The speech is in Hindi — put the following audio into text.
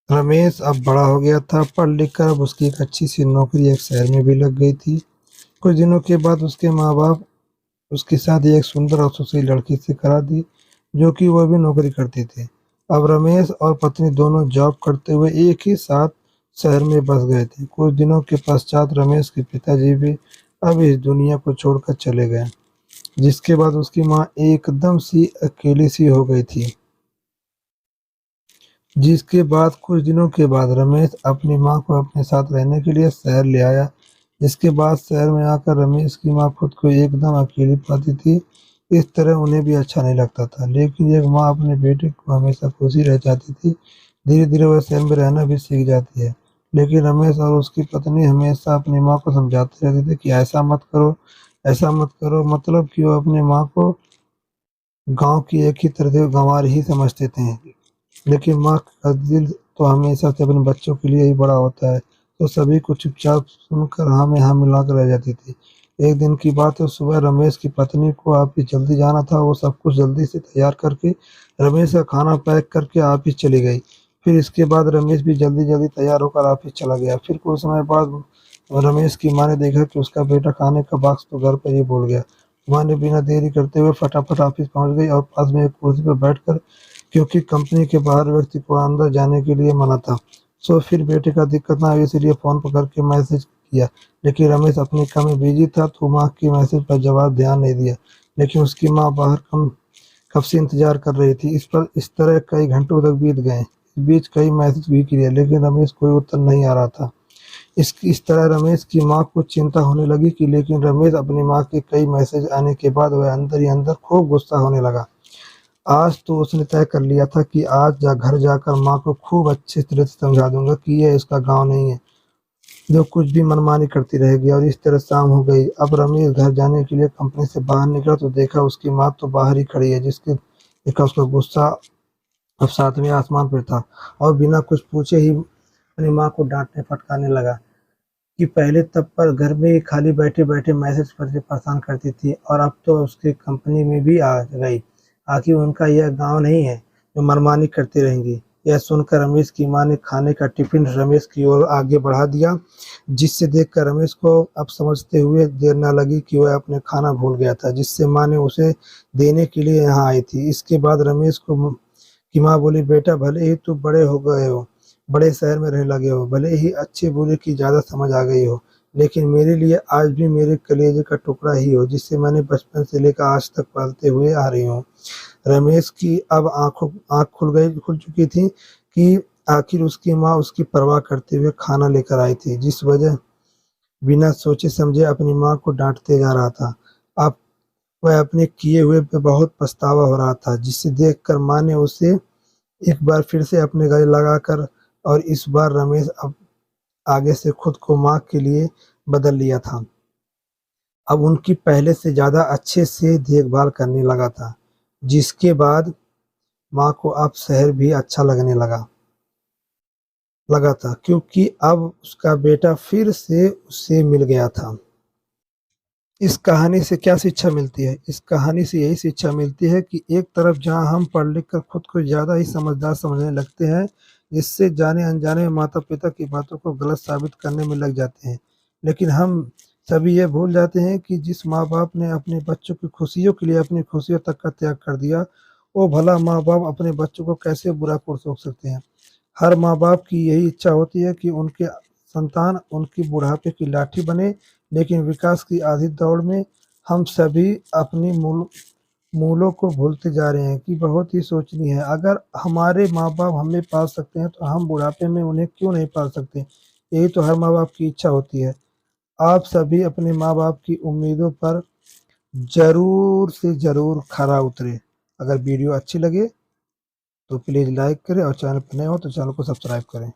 रमेश अब बड़ा हो गया था, पढ़ लिख कर अब उसकी एक अच्छी सी नौकरी एक शहर में भी लग गई थी। कुछ दिनों के बाद उसके माँ-बाप उसकी शादी एक सुंदर और सुशील लड़की से करा दी, जो कि वह भी नौकरी करते थे। अब रमेश और पत्नी दोनों जॉब करते हुए एक ही साथ शहर में बस गए थे। कुछ दिनों के पश्चात रमेश के पिताजी भी अब इस दुनिया को छोड़कर चले गए, जिसके बाद उसकी माँ एकदम सी अकेली सी हो गई थी। जिसके बाद कुछ दिनों के बाद रमेश अपनी माँ को अपने साथ रहने के लिए शहर ले आया। जिसके बाद शहर में आकर रमेश की माँ खुद को एकदम अकेली पाती थी। इस तरह उन्हें भी अच्छा नहीं लगता था, लेकिन एक माँ अपने बेटे को हमेशा खुशी रह जाती थी। धीरे धीरे वह शहर में रहना भी सीख जाती है, लेकिन रमेश और उसकी पत्नी हमेशा अपनी माँ को समझाते रहते थे कि ऐसा मत करो, ऐसा मत करो। मतलब कि वो अपनी माँ को गांव की एक ही तरह से गंवार ही समझते थे। लेकिन माँ का दिल तो हमेशा से अपने बच्चों के लिए ही बड़ा होता है, तो सभी को चुपचाप सुनकर हाँ में हाँ मिलाकर रह जाती थी। एक दिन की बात है, सुबह रमेश की पत्नी को ऑफिस जल्दी जाना था। वो सब कुछ जल्दी से तैयार करके रमेश का खाना पैक करके ऑफिस चली गई। फिर इसके बाद रमेश भी जल्दी जल्दी तैयार होकर ऑफिस चला गया। फिर कुछ समय बाद रमेश की माँ ने देखा कि उसका बेटा खाने का बॉक्स तो घर पर ही भूल गया। माँ ने बिना देरी करते हुए फटाफट ऑफिस पहुंच गई और पास में एक कुर्सी पर बैठकर, क्योंकि कंपनी के बाहर व्यक्ति को अंदर जाने के लिए मना था, सो फिर बेटे का दिक्कत ना आए इसलिए फ़ोन पकड़ के मैसेज किया। लेकिन रमेश अपने काम में बिजी था, तो माँ की मैसेज पर जवाब ध्यान नहीं दिया। लेकिन उसकी माँ बाहर कब से इंतजार कर रही थी। इस तरह कई घंटों तक बीत गए। इस बीच कई मैसेज भी किए, लेकिन रमेश कोई उत्तर नहीं आ रहा था। इस तरह रमेश की माँ को चिंता होने लगी कि लेकिन रमेश अपनी माँ के कई मैसेज आने के बाद वह अंदर ही अंदर खूब गुस्सा होने लगा। आज तो उसने तय कर लिया था कि आज घर जाकर माँ को खूब अच्छी तरह से समझा दूंगा कि ये इसका गांव नहीं है, जो कुछ भी मनमानी करती रहेगी। और इस तरह शाम हो गई। अब रमेश घर जाने के लिए कंपनी से बाहर निकला तो देखा उसकी माँ तो बाहर ही खड़ी है, जिसके देखा उसका गुस्सा अब सातवें आसमान पर था और बिना कुछ पूछे ही अपनी माँ को डांटने फटकारने लगा कि पहले तब पर घर में ही खाली बैठे बैठे मैसेज पर से परेशान करती थी और अब तो उसकी कंपनी में भी आ गई। आखिर उनका यह गांव नहीं है जो मनमानी करती रहेंगी। यह सुनकर रमेश की माँ ने खाने का टिफिन रमेश की ओर आगे बढ़ा दिया, जिससे देखकर रमेश को अब समझते हुए देर न लगी कि वह अपने खाना भूल गया था, जिससे माँ ने उसे देने के लिए यहाँ आई थी। इसके बाद रमेश को की माँ बोली, बेटा भले ही तू बड़े हो गए हो, बड़े शहर में रहने लगे हो, भले ही अच्छे बुरे की ज़्यादा समझ आ गई हो, लेकिन मेरे लिए आज भी मेरे कलेजे का टुकड़ा ही हो, जिसे मैंने बचपन से लेकर आज तक पालते हुए आ रही हूँ। रमेश की अब आँख खुल चुकी थी कि आखिर उसकी माँ उसकी परवाह करते हुए खाना लेकर आई थी, जिस वजह बिना सोचे समझे अपनी माँ को डांटते जा रहा था। अब वह अपने किए हुए पे बहुत पछतावा हो रहा था, जिसे देखकर माँ ने उसे एक बार फिर से अपने गले लगाकर और इस बार रमेश अब आगे से खुद को माँ के लिए बदल लिया था। अब उनकी पहले से ज़्यादा अच्छे से देखभाल करने लगा था, जिसके बाद माँ को अब शहर भी अच्छा लगने लगा था, क्योंकि अब उसका बेटा फिर से उससे मिल गया था। इस कहानी से क्या शिक्षा मिलती है? इस कहानी से यही शिक्षा मिलती है कि एक तरफ जहाँ हम पढ़ लिख कर खुद को ज़्यादा ही समझदार समझने लगते हैं, जिससे जाने अनजाने में माता-पिता की बातों को गलत साबित करने में लग जाते हैं। लेकिन हम सभी ये भूल जाते हैं कि जिस माँ-बाप ने अपने बच्चों की खुशियों के लिए अपनी खुशियों तक का त्याग कर दिया, वो भला माँ-बाप अपने बच्चों को कैसे बुरा कर सोच सकते हैं। हर माँ-बाप की यही इच्छा होती है कि उनके संतान उनकी बुढ़ापे की लाठी बने, लेकिन विकास की आधी दौड़ में हम सभी अपनी मूलों को भूलते जा रहे हैं कि बहुत ही सोचनीय है। अगर हमारे माँ-बाप हमें पाल सकते हैं, तो हम बुढ़ापे में उन्हें क्यों नहीं पाल सकते? यही तो हर माँ-बाप की इच्छा होती है। आप सभी अपने माँ-बाप की उम्मीदों पर ज़रूर से ज़रूर खरा उतरें। अगर वीडियो अच्छी लगे तो प्लीज़ लाइक करें और चैनल पर नए हो तो चैनल को सब्सक्राइब करें।